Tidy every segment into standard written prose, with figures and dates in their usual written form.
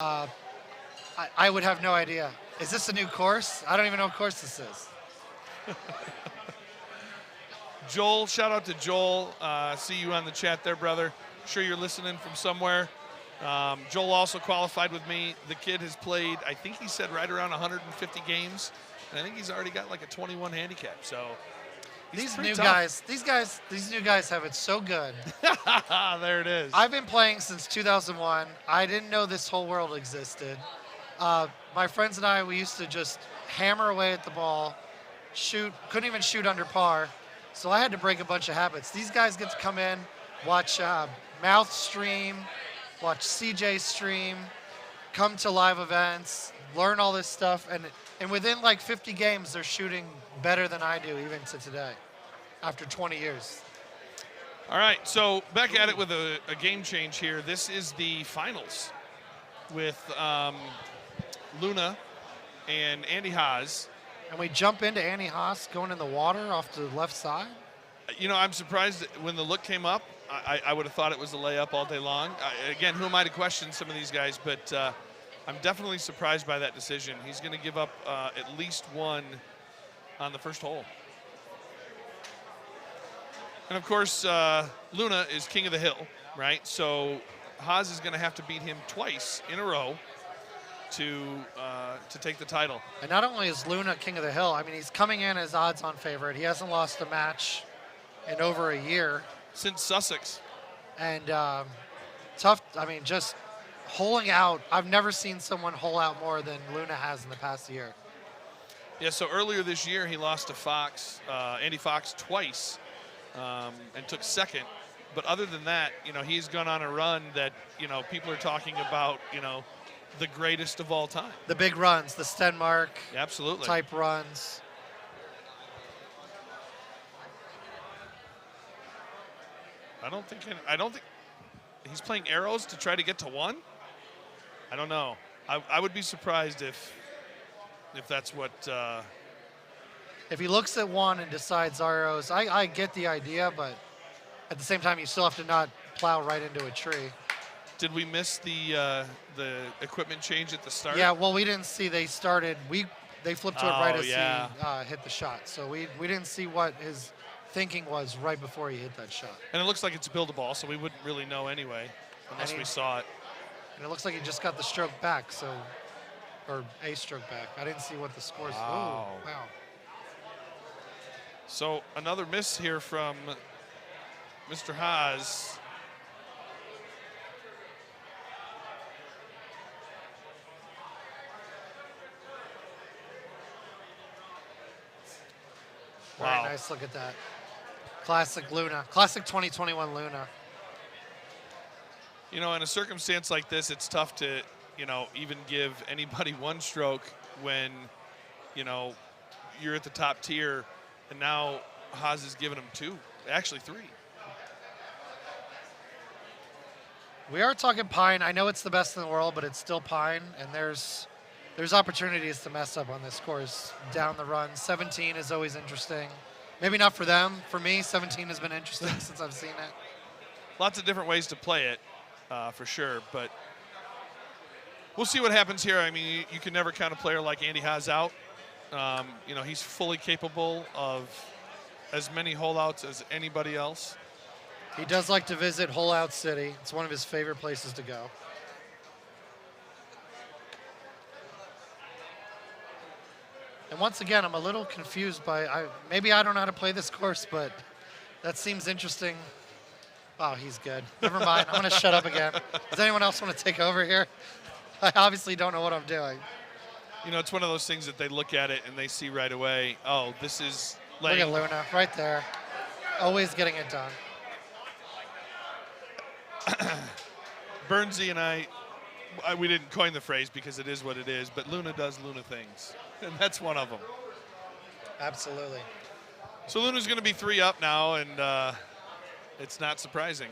Uh, I would have no idea. Is this a new course? I don't even know what course this is. Joel, shout out to Joel. See you on the chat there, brother. Sure you're listening from somewhere. Joel also qualified with me. The kid has played, I think he said right around 150 games. And I think he's already got like a 21 handicap. So These pretty new tough. guys, these new guys have it so good. There it is. I've been playing since 2001. I didn't know this whole world existed. My friends and I, we used to just hammer away at the ball, shoot, couldn't even shoot under par. So I had to break a bunch of habits. These guys get to come in, watch Mouth stream, watch CJ stream, come to live events, learn all this stuff, and within like 50 games, they're shooting better than I do even to today, after 20 years. All right, so back at it with a game change here. This is the finals with Luna and Andy Haas. And we jump into Andy Haas going in the water off to the left side. You know, I'm surprised that when the look came up, I would have thought it was a layup all day long. Again, who am I to question some of these guys? But I'm definitely surprised by that decision. He's going to give up at least one on the first hole. And of course, Luna is king of the hill, right? So Haas is going to have to beat him twice in a row to take the title. And not only is Luna king of the hill, I mean, he's coming in as odds-on favorite. He hasn't lost a match in over a year. Since Sussex. And tough, I mean, just holing out. I've never seen someone hole out more than Luna has in the past year. Yeah, so earlier this year, he lost to Fox, Andy Fox twice and took second. But other than that, you know, he's gone on a run that, you know, people are talking about, you know, the greatest of all time. The big runs, the Stenmark Absolutely. type runs. I don't think he's playing arrows to try to get to one. I don't know. I would be surprised if that's what. If he looks at one and decides arrows, I get the idea, but at the same time, you still have to not plow right into a tree. Did we miss the equipment change at the start? Yeah, well, we didn't see they started. They flipped to it right as he hit the shot. So we didn't see what his thinking was right before he hit that shot. And it looks like it's a build-a-ball, so we wouldn't really know anyway unless we saw it. And it looks like he just got the stroke back, or a stroke back. I didn't see what the scores. Wow. Oh, wow. So another miss here from Mr. Haas. Very nice. Look at that. Classic Luna. Classic 2021 Luna. You know, in a circumstance like this, it's tough to, you know, even give anybody one stroke when, you know, you're at the top tier, and now Haas is giving him two, actually three. We are talking pine. I know it's the best in the world, but it's still pine, and there's opportunities to mess up on this course down the run. 17 is always interesting. Maybe not for them. For me, 17 has been interesting since I've seen it. Lots of different ways to play it, for sure, but we'll see what happens here. I mean, you can never count a player like Andy Haas out. You know, he's fully capable of as many holeouts as anybody else. He does like to visit Hole Out City. It's one of his favorite places to go. And once again, I'm a little confused by, maybe I don't know how to play this course, but that seems interesting. Oh, he's good. Never mind. I'm going to shut up again. Does anyone else want to take over here? I obviously don't know what I'm doing. You know, it's one of those things that they look at it and they see right away, oh, this is laying. Look at Luna right there. Always getting it done. Burnsy and I, we didn't coin the phrase because it is what it is, but Luna does Luna things, and that's one of them. Absolutely. So Luna's going to be 3 up now, and it's not surprising.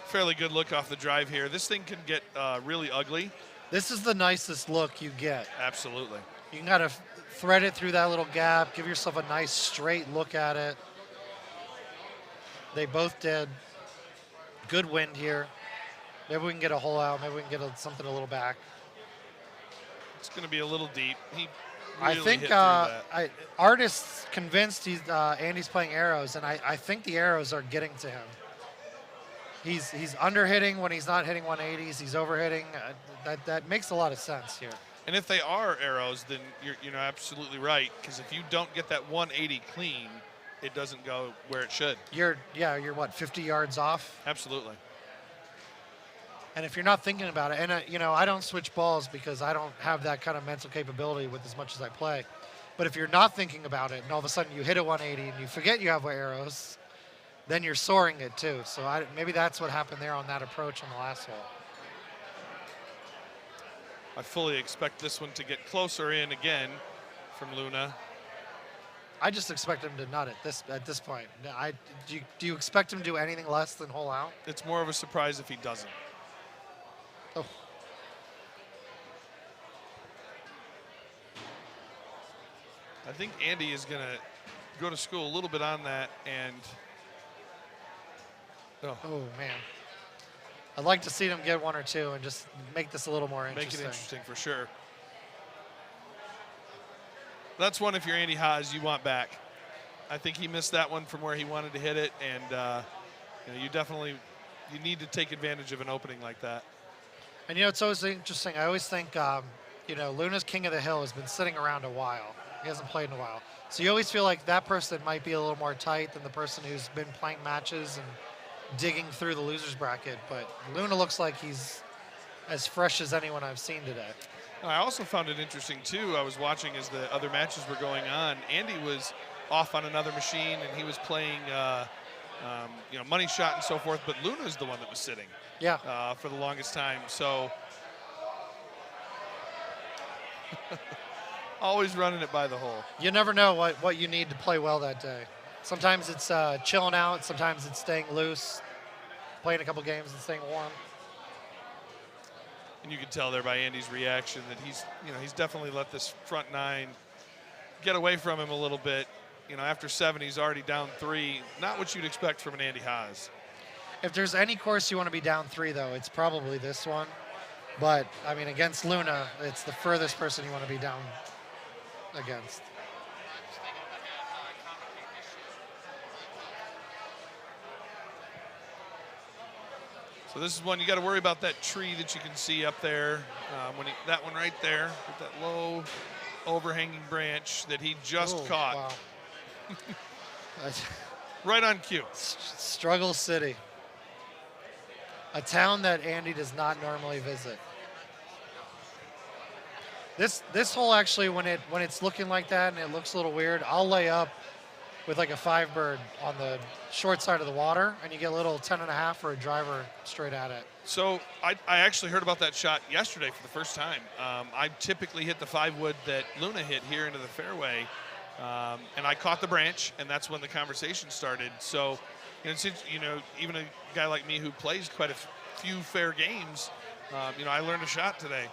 Fairly good look off the drive here. This thing can get really ugly. This is the nicest look you get. Absolutely. You can kind of thread it through that little gap, give yourself a nice straight look at it. They both did. Good wind here. Maybe we can get a hole out. Maybe we can get something a little back. It's going to be a little deep. He I really think hit through that. Artist's convinced Andy's playing arrows, and I think the arrows are getting to him. He's under hitting when he's not hitting 180s. He's over hitting. That makes a lot of sense here. And if they are arrows, then you're absolutely right. Because if you don't get that 180 clean, it doesn't go where it should. You're what, 50 yards off? Absolutely. And if you're not thinking about it, and I don't switch balls because I don't have that kind of mental capability with as much as I play. But if you're not thinking about it, and all of a sudden you hit a 180 and you forget you have arrows, then you're soaring it too. So maybe that's what happened there on that approach on the last hole. I fully expect this one to get closer in again from Luna. I just expect him to nut it at this point. Do you expect him to do anything less than hole out? It's more of a surprise if he doesn't. Oh. I think Andy is going to go to school a little bit on that and. Oh, man. I'd like to see them get one or two and just make this a little more interesting. Make it interesting for sure. That's one, if you're Andy Haas, you want back. I think he missed that one from where he wanted to hit it, and you need to take advantage of an opening like that. And it's always interesting. I always think, Luna's King of the Hill has been sitting around a while. He hasn't played in a while. So you always feel like that person might be a little more tight than the person who's been playing matches and digging through the loser's bracket. But Luna looks like he's as fresh as anyone I've seen today. I also found it interesting, too. I was watching as the other matches were going on. Andy was off on another machine, and he was playing, money shot and so forth. But Luna's the one that was sitting. Yeah. For the longest time. So always running it by the hole. You never know what you need to play well that day. Sometimes it's chilling out. Sometimes it's staying loose, playing a couple games and staying warm. And you can tell there by Andy's reaction that he's definitely let this front nine get away from him a little bit. After 7, he's already down 3. Not what you'd expect from an Andy Haas. If there's any course you want to be down 3, though, it's probably this one. But, against Luna, it's the furthest person you want to be down against. So this is one you got to worry about, that tree that you can see up there. That one right there with that low overhanging branch that he just caught. Wow. Right on cue. Struggle City. A town that Andy does not normally visit. This hole actually, when it's looking like that and it looks a little weird, I'll lay up with like a 5-bird on the short side of the water, and you get a little 10.5 for a driver straight at it. So I actually heard about that shot yesterday for the first time. I typically hit the 5-wood that Luna hit here into the fairway, and I caught the branch, and that's when the conversation started. So, even a guy like me who plays quite a few fair games, I learned a shot today.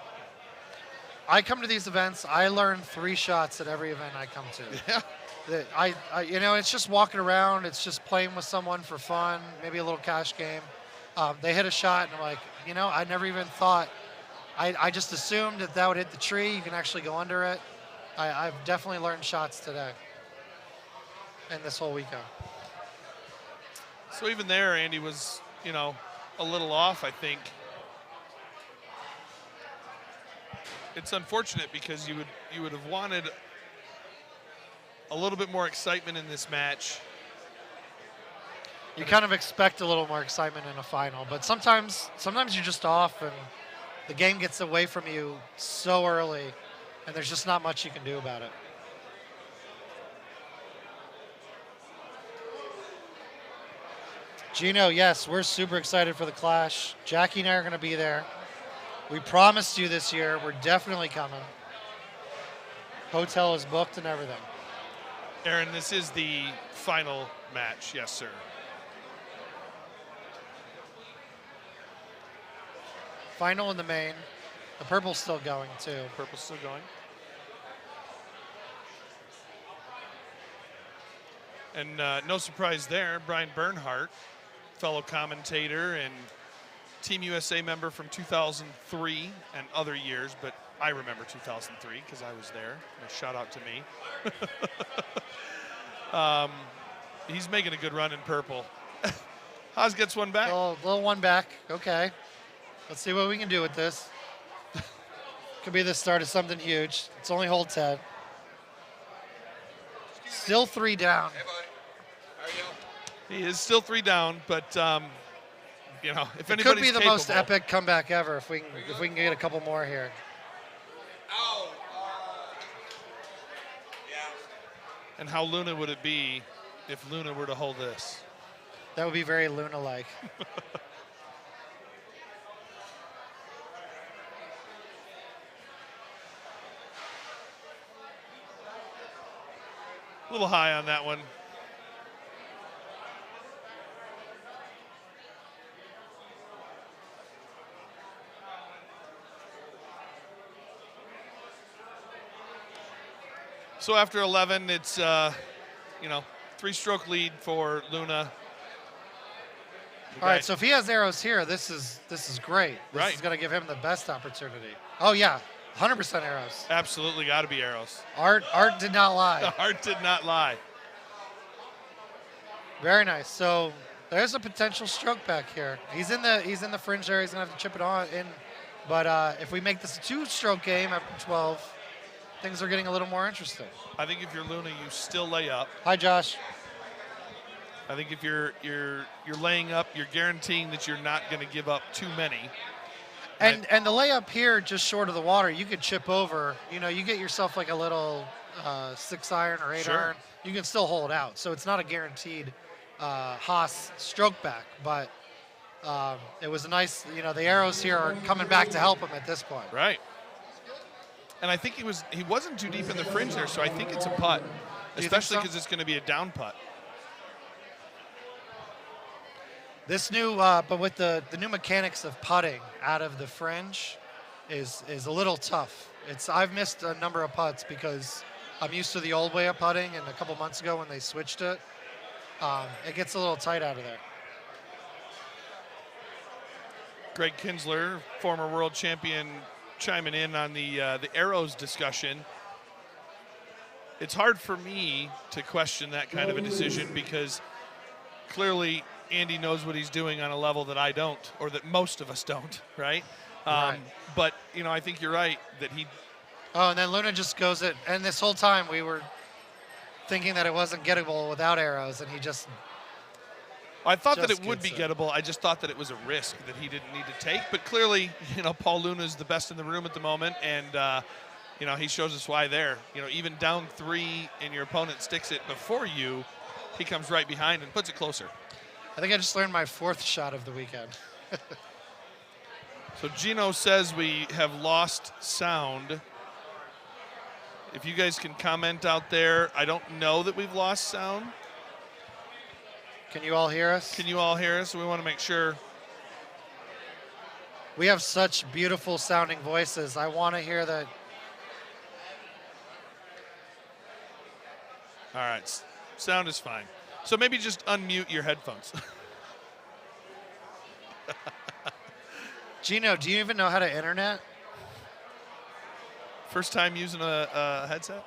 I come to these events, I learn 3 shots at every event I come to. Yeah. It's just walking around. It's just playing with someone for fun, maybe a little cash game. They hit a shot, and I'm like, I never even thought. I just assumed that would hit the tree. You can actually go under it. I've definitely learned shots today and this whole weekend. So even there, Andy was, a little off, I think. It's unfortunate because you would have wanted a little bit more excitement in this match. You kind of expect a little more excitement in a final, but sometimes you're just off and the game gets away from you so early and there's just not much you can do about it. Gino, yes, we're super excited for the Clash. Jackie and I are going to be there. We promised you this year. We're definitely coming. Hotel is booked and everything. Aaron, this is the final match. Yes, sir. Final in the main. The purple's still going, too. Purple's still going. And no surprise there, Brian Bernhardt, fellow commentator and Team USA member from 2003 and other years, but I remember 2003 because I was there. A shout out to me. He's making a good run in purple. Haas gets one back. Little one back. Okay. Let's see what we can do with this. Could be the start of something huge. It's only hole 10. Still 3 down. Hey, buddy. How are you? He is still 3 down, but you know, if It anybody's could be the capable, most epic comeback ever if we can get a couple more here. Oh. Yeah. And how Luna would it be if Luna were to hold this? That would be very Luna-like. A little high on that one. So after 11, it's, you know, 3-stroke lead for Luna. All right, so if he has arrows here, this is great. This Right. is going to give him the best opportunity. Oh yeah, 100% arrows. Absolutely got to be arrows. Art did not lie. Art did not lie. Very nice. So there's a potential stroke back here. He's in the fringe area. He's gonna have to chip it on in. But if we make this a 2-stroke game after 12, things are getting a little more interesting. I think if you're Luna, you still lay up. Hi, Josh. I think if you're laying up, you're guaranteeing that you're not going to give up too many. And the layup here, just short of the water, you could chip over. You know, you get yourself like a little 6-iron or 8-iron. You can still hold out. So it's not a guaranteed Haas stroke back, but it was a nice. You know, the arrows here are coming back to help him at this point. Right. And I think he wasn't too deep in the fringe there, so I think it's a putt, especially because it's going to be a down putt. This new, but with the new mechanics of putting out of the fringe, is a little tough. I've missed a number of putts because I'm used to the old way of putting, and a couple months ago when they switched it, it gets a little tight out of there. Greg Kinsler, former world champion, chiming in on the arrows discussion. It's hard for me to question that kind of a decision because clearly Andy knows what he's doing on a level that I don't, or that most of us don't, right? Right. But, you know, I think you're right that he... Oh, and then Luna just goes it, and this whole time we were thinking that it wasn't gettable without arrows, and he just... I thought that Just it would be gets it. gettable. I just thought that it was a risk that he didn't need to take. But clearly, you know, Paul Luna is the best in the room at the moment, and, you know, he shows us why there. You know, even down 3 and your opponent sticks it before you, he comes right behind and puts it closer. I think I just learned my 4th shot of the weekend. So Gino says we have lost sound. If you guys can comment out there, I don't know that we've lost sound. Can you all hear us? Can you all hear us? We want to make sure. We have such beautiful sounding voices. I want to hear that. All right, sound is fine. So maybe just unmute your headphones. Gino, do you even know how to internet? First time using a headset?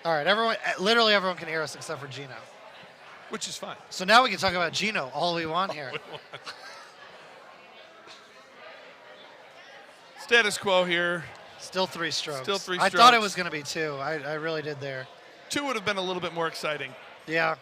All right, literally everyone can hear us except for Gino. Which is fine. So now we can talk about Gino all we want here. Status quo here. Still 3 strokes. Still 3 I thought it strokes. was going to be 2. I really did there. 2 would have been a little bit more exciting. Yeah.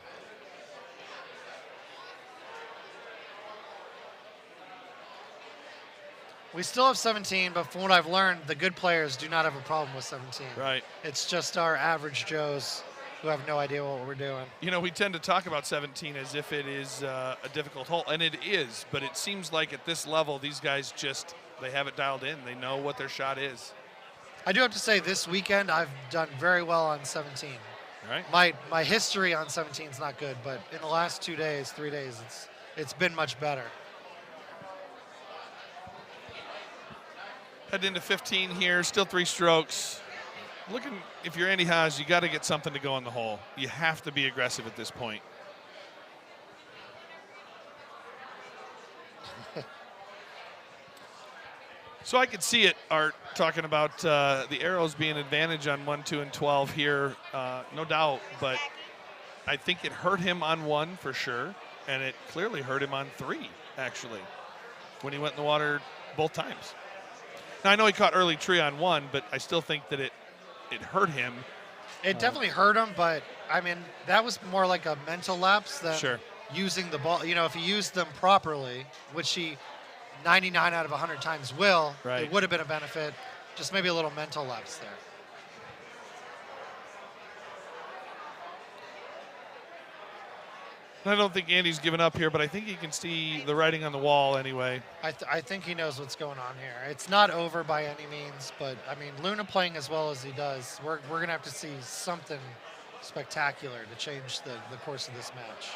We still have 17, but from what I've learned, the good players do not have a problem with 17. Right. It's just our average Joes who have no idea what we're doing. You know, we tend to talk about 17 as if it is a difficult hole, and it is, but it seems like at this level, these guys just, they have it dialed in. They know what their shot is. I do have to say this weekend I've done very well on 17. Right. My history on 17 is not good, but in the last 2 days, 3 days, it's been much better. Head into 15 here, still 3 strokes. if you're Andy Haas, you got to get something to go in the hole. You have to be aggressive at this point. So I could see it, Art, talking about the arrows being an advantage on 1, 2, and 12 here, no doubt. But I think it hurt him on 1 for sure, and it clearly hurt him on 3, actually, when he went in the water both times. Now, I know he caught early tree on 1, but I still think that it hurt him. It definitely hurt him, but, I mean, that was more like a mental lapse than using the ball. You know, if he used them properly, which he 99 out of 100 times will, it would have been a benefit. Just maybe a little mental lapse there. I don't think Andy's given up here, but I think he can see the writing on the wall anyway. I think he knows what's going on here. It's not over by any means, but, I mean, Luna playing as well as he does, we're going to have to see something spectacular to change the course of this match.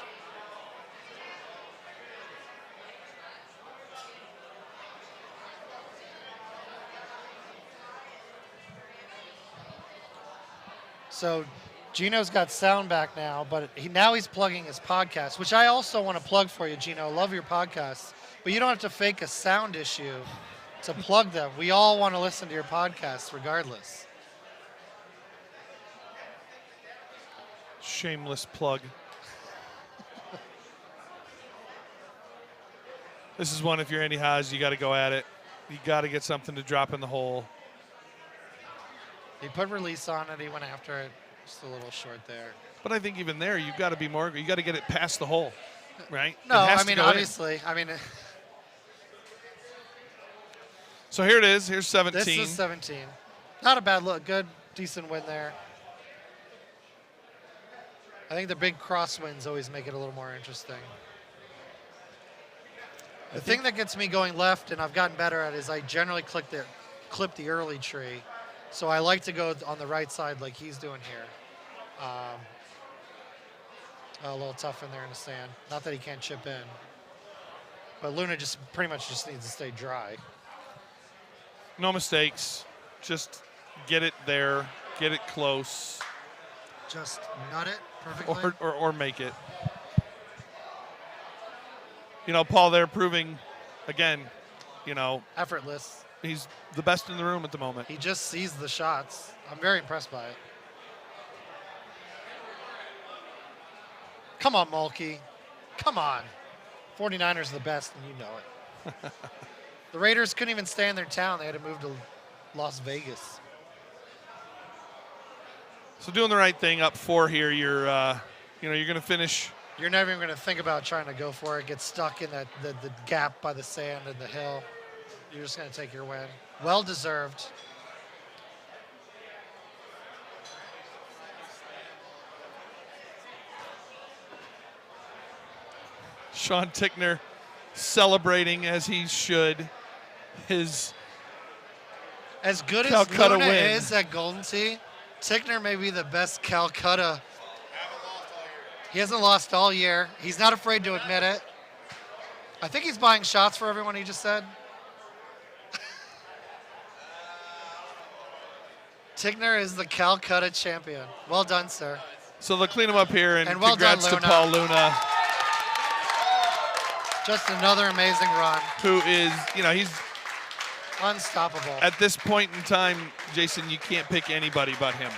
So Gino's got sound back now, but now he's plugging his podcast, which I also want to plug for you, Gino. Love your podcasts, but you don't have to fake a sound issue to plug them. We all want to listen to your podcasts regardless. Shameless plug. This is one, if you're Andy Haas, you got to go at it. You got to get something to drop in the hole. He put release on it. He went after it. Just a little short there. But I think even there, you've got to be more. You got to get it past the hole, right? No, I mean, obviously. I mean. So here it is. Here's 17. This is 17. Not a bad look. Good, decent win there. I think the big crosswinds always make it a little more interesting. The thing that gets me going left, and I've gotten better at, is I generally clip the early tree. So I like to go on the right side like he's doing here. A little tough in there in the sand. Not that he can't chip in. But Luna just pretty much just needs to stay dry. No mistakes. Just get it there. Get it close. Just nut it perfectly. Or make it. You know, Paul there proving, again, you know. Effortless. He's the best in the room at the moment. He just sees the shots. I'm very impressed by it. Come on, Mulkey. Come on. 49ers are the best, and you know it. The Raiders couldn't even stay in their town. They had to move to Las Vegas. So doing the right thing up 4 here. You're going to finish. You're never even going to think about trying to go for it. Get stuck in the gap by the sand and the hill. You're just going to take your win. Well deserved. Sean Tickner celebrating as he should his as good Calcutta as Luna win. Is at Golden Tee, Tickner may be the best Calcutta. He hasn't lost all year. He's not afraid to admit it. I think he's buying shots for everyone he just said. Tickner is the Calcutta champion. Well done, sir. So they'll clean him up here, and well congrats done, to Paul Luna. Just another amazing run. Who is, he's unstoppable. At this point in time, Jason, you can't pick anybody but him.